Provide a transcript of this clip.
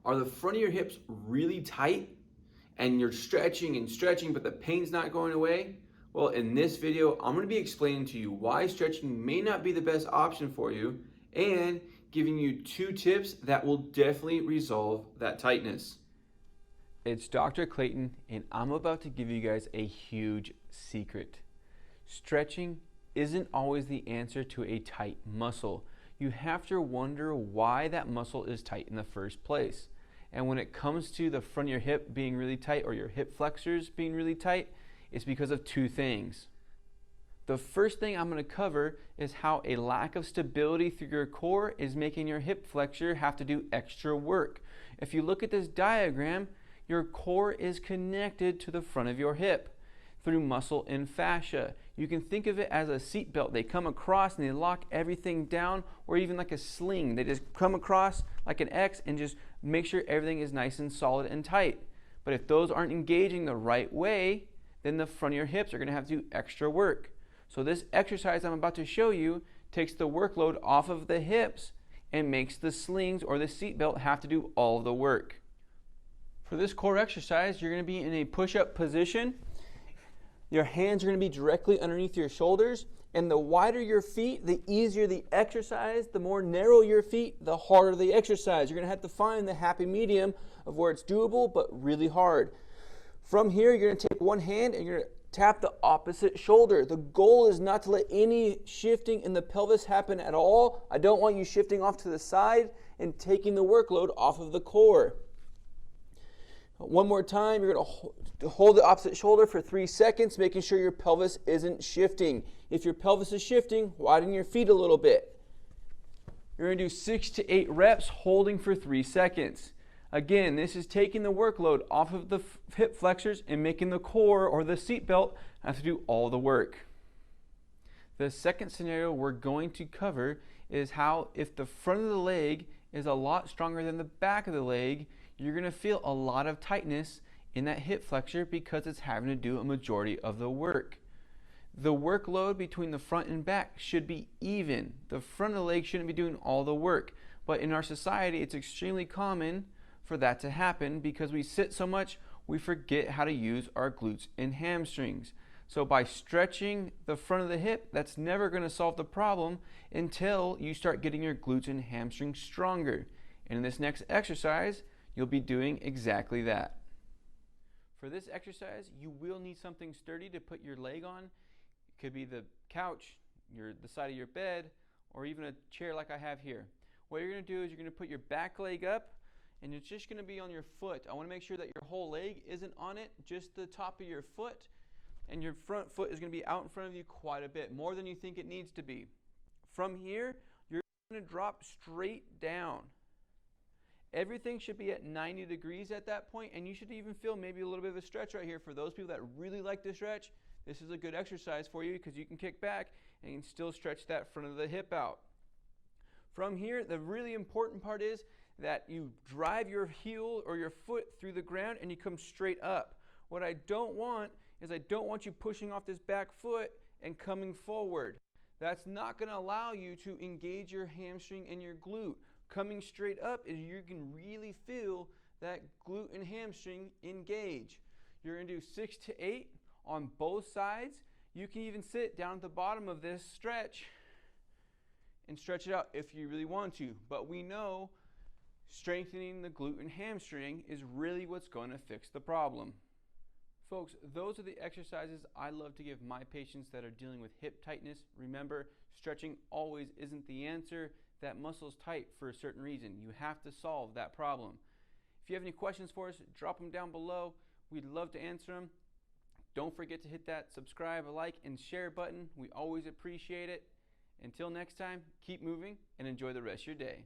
Are the front of your hips really tight and you're stretching and stretching but the pain's not going away? Well, in this video, I'm going to be explaining to you why stretching may not be the best option for you and giving you 2 tips that will definitely resolve that tightness. It's Dr. Clayton, and I'm about to give you guys a huge secret. Stretching isn't always the answer to a tight muscle. You have to wonder why that muscle is tight in the first place. And when it comes to the front of your hip being really tight or your hip flexors being really tight, it's because of 2 things. The first thing I'm going to cover is how a lack of stability through your core is making your hip flexor have to do extra work. If you look at this diagram, your core is connected to the front of your hip through muscle and fascia. You can think of it as a seat belt. They come across and they lock everything down, or even like a sling. They just come across like an X and just make sure everything is nice and solid and tight. But if those aren't engaging the right way, then the front of your hips are going to have to do extra work. So this exercise I'm about to show you takes the workload off of the hips and makes the slings or the seat belt have to do all the work. For this core exercise, you're going to be in a push-up position. Your hands are going to be directly underneath your shoulders, and the wider your feet, the easier the exercise. The more narrow your feet, the harder the exercise. You're going to have to find the happy medium of where it's doable but really hard. From here, you're going to take one hand and you're going to tap the opposite shoulder. The goal is not to let any shifting in the pelvis happen at all. I don't want you shifting off to the side and taking the workload off of the core. One more time, you're going to hold the opposite shoulder for 3 seconds, making sure your pelvis isn't shifting. If your pelvis is shifting, widen your feet a little bit. You're going to do 6 to 8 reps, holding for 3 seconds. Again, this is taking the workload off of the hip flexors and making the core or the seat belt have to do all the work. The second scenario we're going to cover is how if the front of the leg is a lot stronger than the back of the leg, you're going to feel a lot of tightness in that hip flexor because it's having to do a majority of the work. The workload between the front and back should be even. The front of the leg shouldn't be doing all the work. But in our society, it's extremely common for that to happen because we sit so much, we forget how to use our glutes and hamstrings. So by stretching the front of the hip, that's never going to solve the problem until you start getting your glutes and hamstrings stronger. And in this next exercise, you'll be doing exactly that. For this exercise, you will need something sturdy to put your leg on. It could be the couch, the side of your bed, or even a chair like I have here. What you're going to do is you're going to put your back leg up, and it's just going to be on your foot. I want to make sure that your whole leg isn't on it, just the top of your foot, and your front foot is going to be out in front of you quite a bit, more than you think it needs to be. From here, you're going to drop straight down. Everything should be at 90 degrees at that point, and you should even feel maybe a little bit of a stretch right here. For those people that really like to stretch, this is a good exercise for you because you can kick back and you can still stretch that front of the hip out. From here, the really important part is that you drive your heel or your foot through the ground and you come straight up. What I don't want is I don't want you pushing off this back foot and coming forward. That's not going to allow you to engage your hamstring and your glute. Coming straight up is you can really feel that glute and hamstring engage. You're going to do 6 to 8 on both sides. You can even sit down at the bottom of this stretch and stretch it out if you really want to. But we know strengthening the glute and hamstring is really what's going to fix the problem. Folks, those are the exercises I love to give my patients that are dealing with hip tightness. Remember, stretching always isn't the answer. That muscle's tight for a certain reason. You have to solve that problem. If you have any questions for us, drop them down below. We'd love to answer them. Don't forget to hit that subscribe, like, and share button. We always appreciate it. Until next time, keep moving and enjoy the rest of your day.